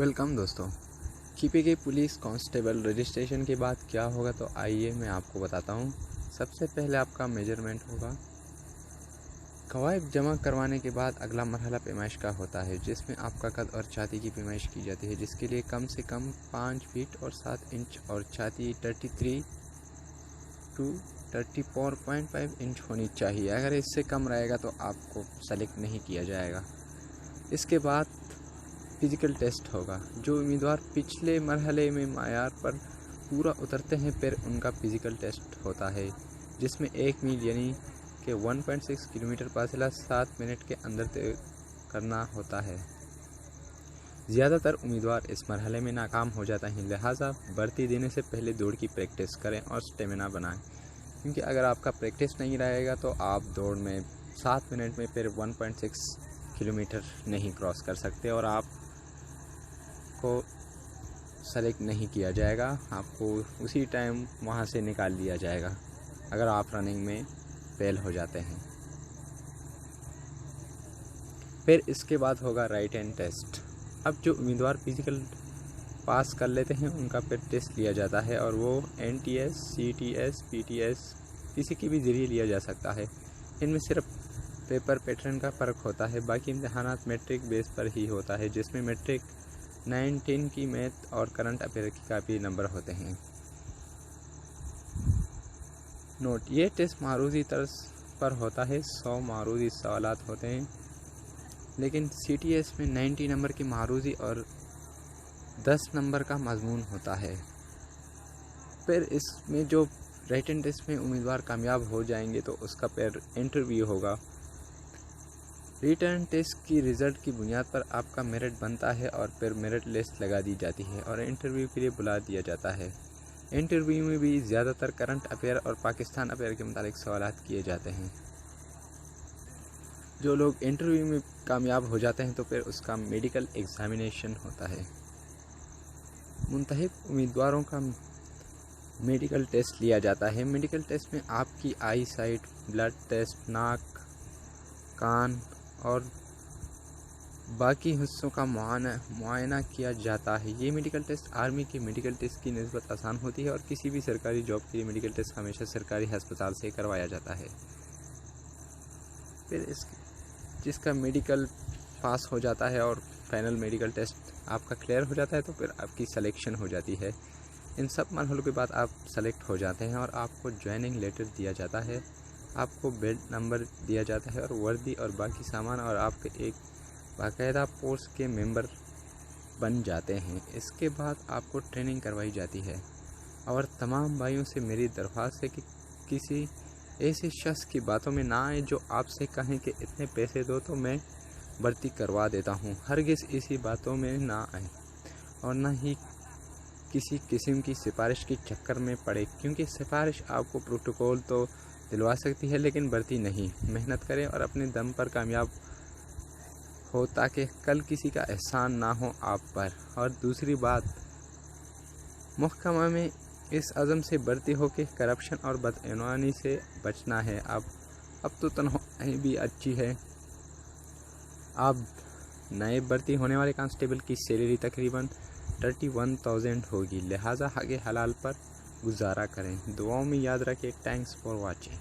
Welcome दोस्तों। KPK police constable registration के बाद क्या होगा तो आइए मैं आपको बताता हूँ। सबसे पहले आपका मेजरमेंट होगा। कवायद जमा करवाने के बाद अगला मरहला पैमाइश का होता है, जिसमें आपका कद और छाती की पैमाइश की जाती है, जिसके लिए कम से कम 5 फीट और 7 इंच और छाती 33 to 34.5 इंच होनी चाहिए। अगर इससे कम रहेगा तो आपको सेलेक्ट नहीं किया जाएगा। इसके बाद फिज़िकल टेस्ट होगा। जो उम्मीदवार पिछले मरहले में मायार पर पूरा उतरते हैं फिर उनका फिज़िकल टेस्ट होता है, जिसमें 1 मील यानी कि 1.6 किलोमीटर फासला 7 मिनट के अंदर तय करना होता है। ज़्यादातर उम्मीदवार इस मरहले में नाकाम हो जाते हैं, लिहाजा भर्ती देने से पहले दौड़ की प्रैक्टिस करें और स्टेमिना बनाएं, क्योंकि अगर आपका प्रैक्टिस नहीं रहेगा तो आप दौड़ में 7 मिनट में फिर 1.6 किलोमीटर नहीं क्रॉस कर सकते और आप को सेलेक्ट नहीं किया जाएगा। आपको उसी टाइम वहां से निकाल लिया जाएगा अगर आप रनिंग में फेल हो जाते हैं। फिर इसके बाद होगा राइट हैंड टेस्ट। अब जो उम्मीदवार फिजिकल पास कर लेते हैं उनका फिर टेस्ट लिया जाता है और वो NTS, CTS, PTS किसी के भी ज़रिए लिया जा सकता है। इनमें सिर्फ पेपर पैटर्न का फ़र्क होता है। बाकी इम्तहानात मैट्रिक बेस पर ही होता है, जिसमें मैट्रिक 9-10 की मैथ और करंट अफेयर की काफ़ी नंबर होते हैं। नोट: ये टेस्ट मारूजी तर्ज पर होता है, 100 मारूजी सवालात होते हैं, लेकिन CTS में 90 नंबर की मारूजी और 10 नंबर का मजमून होता है। फिर इसमें जो रिटन टेस्ट में उम्मीदवार कामयाब हो जाएंगे तो उसका फिर इंटरव्यू होगा। रिटर्न टेस्ट की रिज़ल्ट की बुनियाद पर आपका मेरिट बनता है और फिर मेरिट लिस्ट लगा दी जाती है और इंटरव्यू के लिए बुला दिया जाता है। इंटरव्यू में भी ज़्यादातर करंट अफेयर और पाकिस्तान अफेयर के मुतालिक सवालात किए जाते हैं। जो लोग इंटरव्यू में कामयाब हो जाते हैं तो फिर उसका मेडिकल एग्ज़ामिनेशन होता है। मुंतखब उम्मीदवारों का मेडिकल टेस्ट लिया जाता है। मेडिकल टेस्ट में आपकी आई साइट, ब्लड टेस्ट, नाक, कान और बाकी हिस्सों का मुआयना किया जाता है। ये मेडिकल टेस्ट आर्मी के मेडिकल टेस्ट की निस्बत आसान होती है और किसी भी सरकारी जॉब के लिए मेडिकल टेस्ट हमेशा सरकारी अस्पताल से करवाया जाता है। फिर जिसका मेडिकल पास हो जाता है और फाइनल मेडिकल टेस्ट आपका क्लियर हो जाता है तो फिर आपकी सिलेक्शन हो जाती है। इन सब मरहलों के बाद आप सेलेक्ट हो जाते हैं और आपको ज्वाइनिंग लेटर दिया जाता है, आपको बेल्ट नंबर दिया जाता है और वर्दी और बाकी सामान, और आप एक बाकायदा फोर्स के मेंबर बन जाते हैं। इसके बाद आपको ट्रेनिंग करवाई जाती है और तमाम भाइयों से मेरी दरख्वास्त है कि किसी ऐसे शख्स की बातों में ना आए जो आपसे कहें कि इतने पैसे दो तो मैं भर्ती करवा देता हूँ। हरगिज़ इसी बातों में ना आए और ना ही किसी किस्म की सिफारिश के चक्कर में पड़े, क्योंकि सिफारिश आपको प्रोटोकॉल तो दिलवा सकती है लेकिन भर्ती नहीं। मेहनत करें और अपने दम पर कामयाब हो ताकि कल किसी का एहसान ना हो आप पर। और दूसरी बात, महकमा में इस अज़म से भर्ती हो के करप्शन और बदइनवानी से बचना है। अब तो तनख्वाही भी अच्छी है। अब नए भर्ती होने वाले कांस्टेबल की सैलरी तकरीबन 31,000 होगी, लिहाजा हक़ हलाल पर गुजारा करें। दुआओं में याद रखें। Thanks for watching.